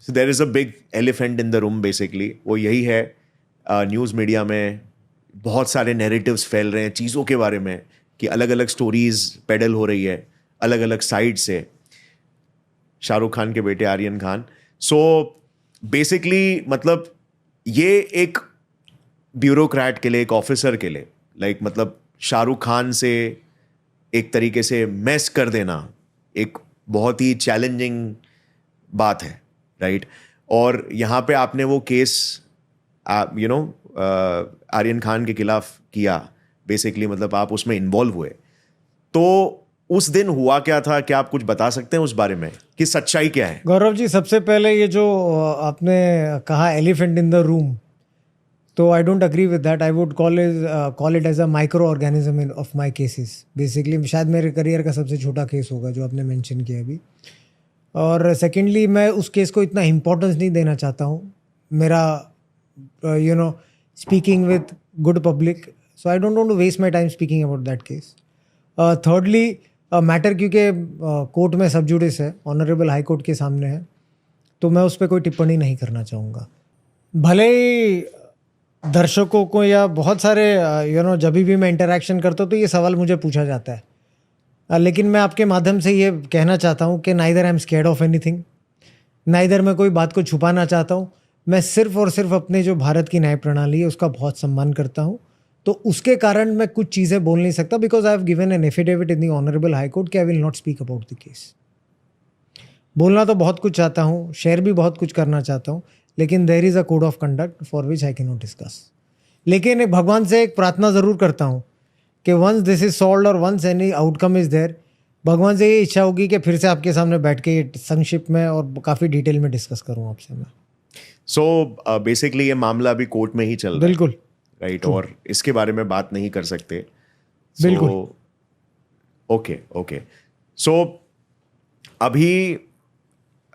So there is a big elephant in the room basically, वो यही है। News media में बहुत सारे नैरेटिव्स फैल रहे हैं चीज़ों के बारे में कि अलग अलग स्टोरीज पेडल हो रही है अलग अलग साइड से। शाहरुख खान के बेटे आर्यन खान, सो बेसिकली मतलब ये एक ब्यूरोक्रेट के लिए, एक ऑफिसर के लिए, लाइक मतलब शाहरुख खान से एक तरीके से मेस कर देना एक बहुत ही चैलेंजिंग बात है, राइट? और यहाँ पे आपने वो केस आर्यन खान के खिलाफ किया बेसिकली, मतलब आप उसमें इन्वॉल्व हुए, तो उस दिन हुआ क्या था? क्या आप कुछ बता सकते हैं उस बारे में कि सच्चाई क्या है? गौरव जी, सबसे पहले ये जो आपने कहा एलिफेंट इन द रूम, तो I don't agree with that. I would call it as a microorganism in of my cases. Basically शायद मेरे करियर का सबसे छोटा केस होगा जो आपने मेंशन किया अभी। और सेकेंडली, मैं उस केस को इतना इम्पोर्टेंस नहीं देना चाहता हूँ। मेरा speaking with good public, so I don't want to waste my time speaking about that case. Thirdly, matter क्योंकि कोर्ट में सब जुडिस है, ऑनरेबल हाई कोर्ट के सामने है, तो मैं उस पर कोई टिप्पणी नहीं करना चाहूँगा। भले ही दर्शकों को या बहुत सारे जब भी मैं इंटरेक्शन करता हूँ तो ये सवाल मुझे पूछा जाता है, लेकिन मैं आपके माध्यम से ये कहना चाहता हूँ कि neither I am scared of anything, neither मैं कोई बात को छुपाना चाहता हूँ। मैं सिर्फ और सिर्फ अपने जो भारत की न्याय प्रणाली है उसका बहुत सम्मान करता हूँ, तो उसके कारण मैं कुछ चीज़ें बोल नहीं सकता, because I have given an affidavit in the honourable High Court कि I will not speak about the case. बोलना तो बहुत कुछ चाहता हूँ, शेयर भी बहुत कुछ करना चाहता हूँ, लेकिन there is a code of conduct for which I cannot discuss. लेकिन एक भगवान से एक प्रार्थना ज़रूर करता हूँ कि वंस दिस इज सॉल्व्ड और once any outcome is there, भगवान से ये इच्छा होगी कि फिर से आपके सामने बैठ के ये संक्षिप्त में और काफ़ी डिटेल में डिस्कस करूँ आपसे मैं। सो बेसिकली ये मामला अभी कोर्ट में ही चल रहा है, बिल्कुल राइट? और इसके बारे में बात नहीं कर सकते। बिल्कुल। ओके। सो अभी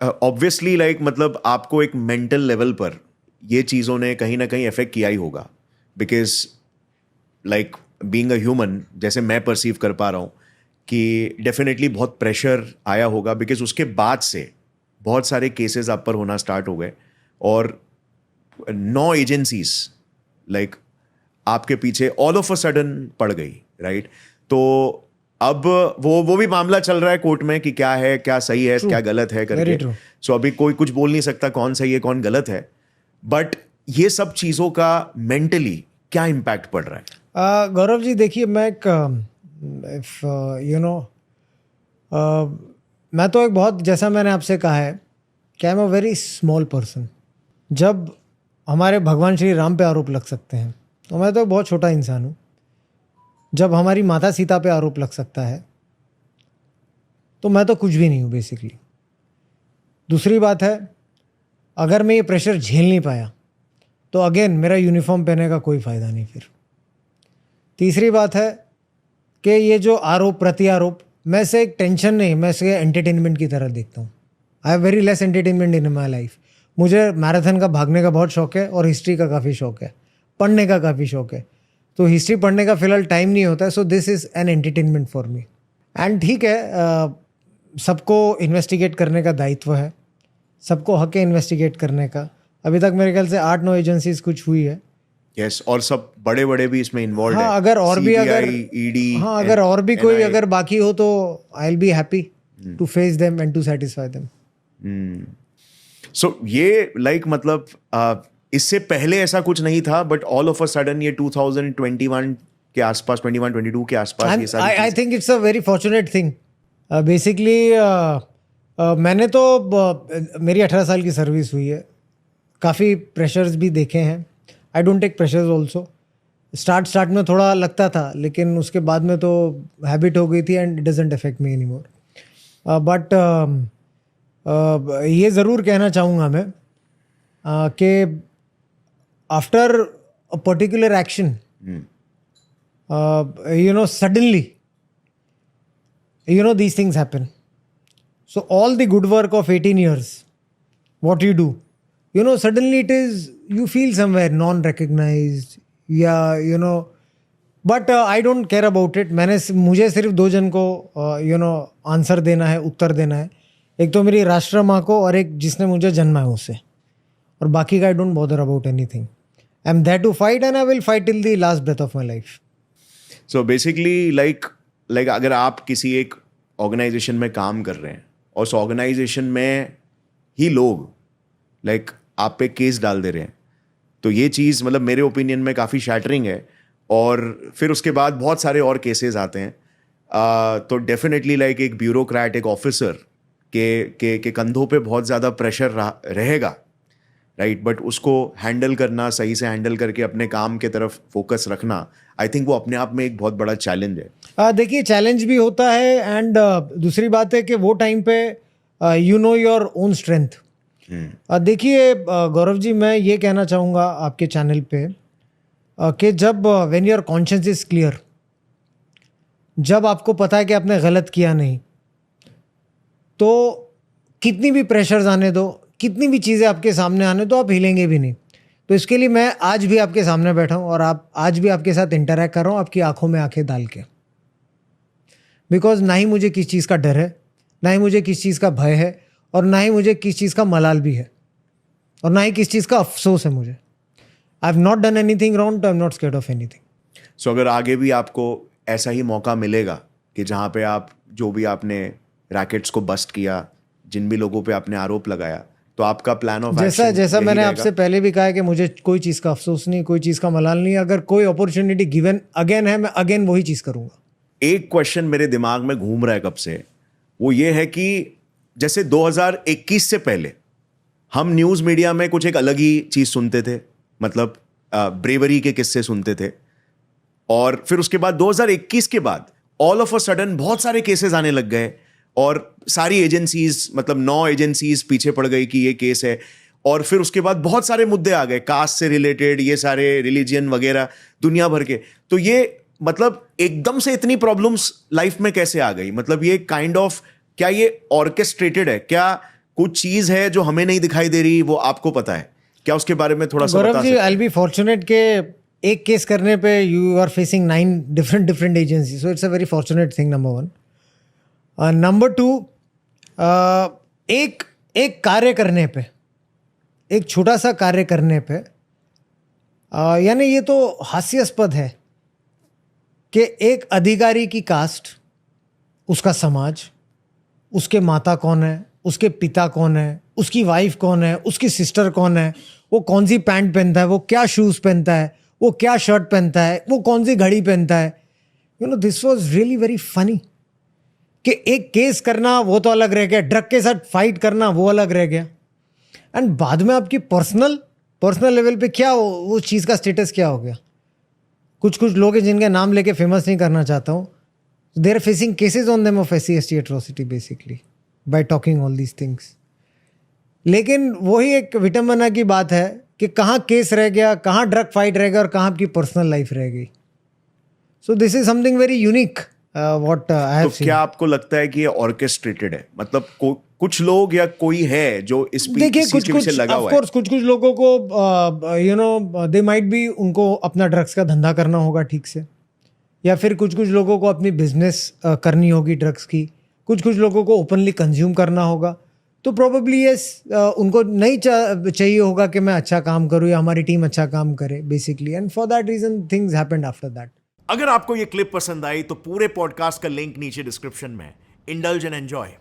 ऑब्वियसली लाइक मतलब आपको एक मेंटल लेवल पर ये चीज़ों ने कहीं ना कहीं अफेक्ट किया ही होगा, because like being a human, जैसे मैं परसीव कर पा रहा हूँ कि डेफिनेटली बहुत प्रेशर आया होगा, बिकॉज उसके बाद से बहुत सारे केसेस आप पर होना स्टार्ट हो गए और 9 एजेंसीज लाइक आपके पीछे ऑल ऑफ अ सडन पड़ गई, राइट? तो अब वो भी मामला चल रहा है कोर्ट में कि क्या है, क्या सही है, क्या गलत है करके। सो अभी कोई कुछ बोल नहीं सकता कौन सही है कौन गलत है, बट ये सब चीज़ों का मेंटली क्या इम्पैक्ट पड़ रहा है? गौरव जी, देखिए, मैं एक मैं तो एक बहुत, जैसा मैंने आपसे कहा है कि I am a very small person. जब हमारे भगवान श्री राम पे आरोप लग सकते हैं तो मैं तो एक बहुत छोटा इंसान हूँ। जब हमारी माता सीता पे आरोप लग सकता है तो मैं तो कुछ भी नहीं हूँ बेसिकली। दूसरी बात है, अगर मैं ये प्रेशर झेल नहीं पाया तो अगेन मेरा यूनिफॉर्म पहनने का कोई फ़ायदा नहीं फिर। तीसरी बात है कि ये जो आरोप प्रत्यारोप, मैं इसे एक टेंशन नहीं, मैं इसे एंटरटेनमेंट की तरह देखता हूँ। I have very less entertainment in my life. मुझे मैराथन का भागने का बहुत शौक है और हिस्ट्री का काफ़ी शौक है, पढ़ने का काफ़ी शौक है। तो हिस्ट्री पढ़ने का फ़िलहाल टाइम नहीं होता है, so this is an entertainment for me. And ठीक है, सबको इन्वेस्टिगेट करने का दायित्व है, सबको हक है इन्वेस्टिगेट करने का। अभी तक मेरे ख्याल से 8-9 एजेंसीज कुछ हुई है। यस, और सब बड़े बड़े भी इसमें इन्वॉल्व है। हाँ, अगर और भी अगर ईडी, हाँ, अगर और भी कोई अगर बाकी हो तो I will be happy to face them and to satisfy them. So ये लाइक मतलब इससे पहले ऐसा कुछ नहीं था, but all of a sudden ये 2021 के आसपास, 21-22 के आसपास ये सारी I think it's a very fortunate thing. Basically मैंने तो मेरी 18 साल की सर्विस हुई है, काफ़ी प्रेशर्स भी देखे हैं। I don't take pressures also. Start में थोड़ा लगता था, लेकिन उसके बाद में तो हैबिट हो गई थी and it doesn't affect me any more. But ये ज़रूर कहना चाहूँगा मैं कि after a particular action, suddenly, these things happen. So all the good work of 18 years, what you do, suddenly you feel somewhere non-recognized, but I don't care about it. मुझे सिर्फ 2 जन को आंसर देना है, उत्तर देना है एक तो मेरी राष्ट्र माँ को और एक जिसने मुझे जन्मा है उसे, और बाकी का I don't bother about anything. I am there to fight and I will fight till the last breath of my life. So basically like अगर आप किसी एक ऑर्गेनाइजेशन में काम कर रहे हैं और उस ऑर्गेनाइजेशन में ही लोग लाइक आप पे केस डाल दे रहे हैं, तो ये चीज़ मतलब मेरे ओपिनियन में काफ़ी शैटरिंग है. और फिर उसके बाद बहुत सारे और केसेस आते हैं. तो डेफिनेटली लाइक एक ब्यूरोक्रेट, एक ऑफिसर के कंधों पे बहुत ज़्यादा प्रेशर रहेगा, राइट. बट उसको हैंडल करना, सही से हैंडल करके अपने काम के तरफ फोकस रखना, आई थिंक वो अपने आप में एक बहुत बड़ा चैलेंज है. देखिए, चैलेंज भी होता है एंड दूसरी बात है कि वो टाइम पे you know your own strength. देखिए गौरव जी, मैं ये कहना चाहूँगा आपके चैनल पे कि जब when your conscious is clear, जब आपको पता है कि आपने गलत किया नहीं, तो कितनी भी प्रेशर्स आने दो, कितनी भी चीज़ें आपके सामने आने दो, आप हिलेंगे भी नहीं. तो इसके लिए मैं आज भी आपके सामने बैठा हूँ और आज भी आपके साथ इंटरेक्ट कर रहा हूँ, आपकी आंखों में आंखें डाल के. बिकॉज ना ही मुझे किस चीज़ का डर है, ना ही मुझे किस चीज़ का भय है, और ना ही मुझे किस चीज़ का मलाल भी है, और ना ही किस चीज़ का अफसोस है मुझे. I have not done anything wrong, तो I am not scared of anything. So अगर आगे भी आपको ऐसा ही मौका मिलेगा कि जहाँ पे आप जो भी आपने रैकेट्स को बस्ट किया, जिन भी लोगों पे आपने आरोप लगाया, तो आपका प्लान ऑफ जैसा मैंने आपसे पहले भी कहा है कि मुझे कोई चीज़ का अफसोस नहीं, कोई चीज़ का मलाल नहीं. अगर कोई अपॉर्चुनिटी गिवन अगेन है, मैं अगेन वही चीज़ करूँगा. एक क्वेश्चन मेरे दिमाग में घूम रहा है कब से, वो ये है कि जैसे 2021 से पहले हम न्यूज़ मीडिया में कुछ एक अलग ही चीज़ सुनते थे, मतलब ब्रेवरी के किस्से सुनते थे. और फिर उसके बाद 2021 के बाद ऑल ऑफ अ सडन बहुत सारे केसेस आने लग गए और सारी एजेंसीज, मतलब 9 एजेंसीज पीछे पड़ गई कि ये केस है. और फिर उसके बाद बहुत सारे मुद्दे आ गए, कास्ट से रिलेटेड, ये सारे रिलीजियन वगैरह दुनिया भर के. तो ये मतलब एकदम से इतनी प्रॉब्लम्स लाइफ में कैसे आ गई? मतलब ये काइंड ऑफ, क्या ये ऑर्केस्ट्रेटेड है? क्या कुछ चीज है जो हमें नहीं दिखाई दे रही, वो आपको पता है क्या? उसके बारे में थोड़ा सा बता Gaurav ji, I will be fortunate के एक केस करने पे you are facing 9 different agency, so it's a very fortunate thing, number 1. Number 2, एक कार्य करने पे, एक छोटा सा कार्य करने पे, यानी ये तो हास्यास्पद है कि एक अधिकारी की कास्ट, उसका समाज, उसके माता कौन है, उसके पिता कौन है, उसकी वाइफ कौन है, उसकी सिस्टर कौन है, वो कौन सी पैंट पहनता है, वो क्या शूज़ पहनता है, वो क्या शर्ट पहनता है, वो कौन सी घड़ी पहनता है. You know, this was really very funny कि एक केस करना वो तो अलग रह गया, ड्रग के साथ फाइट करना वो अलग रह गया, एंड बाद में आपकी पर्सनल लेवल पे क्या वो चीज़ का स्टेटस क्या हो गया. कुछ लोग हैं जिनके नाम लेके फेमस नहीं करना चाहता हूँ, they are facing cases on them of SC/ST atrocity basically by talking all these things. लेकिन वही एक विटंबना की बात है कि कहाँ केस रह गया, कहाँ ड्रग फाइट रह गया और कहाँ आपकी पर्सनल लाइफ रह गई. So this is something very unique what I have seen. क्या आपको लगता है कि ये ऑर्केस्ट्रेटेड है? मतलब कुछ लोग या कोई है जो इस देखिए, कुछ लगा हुआ है? ऑफ कोर्स कुछ लोगों को you know they might be, उनको अपना ड्रग्स का धंधा करना होगा ठीक से, या फिर कुछ लोगों को अपनी बिजनेस करनी होगी ड्रग्स की, कुछ लोगों को ओपनली कंज्यूम करना होगा. तो प्रोबेबली यस, उनको नहीं चाहिए होगा कि मैं अच्छा काम करूं या हमारी टीम अच्छा काम करे basically, and for that reason things happened after that. अगर आपको ये क्लिप पसंद आई तो पूरे पॉडकास्ट का लिंक नीचे डिस्क्रिप्शन में. Indulge and enjoy.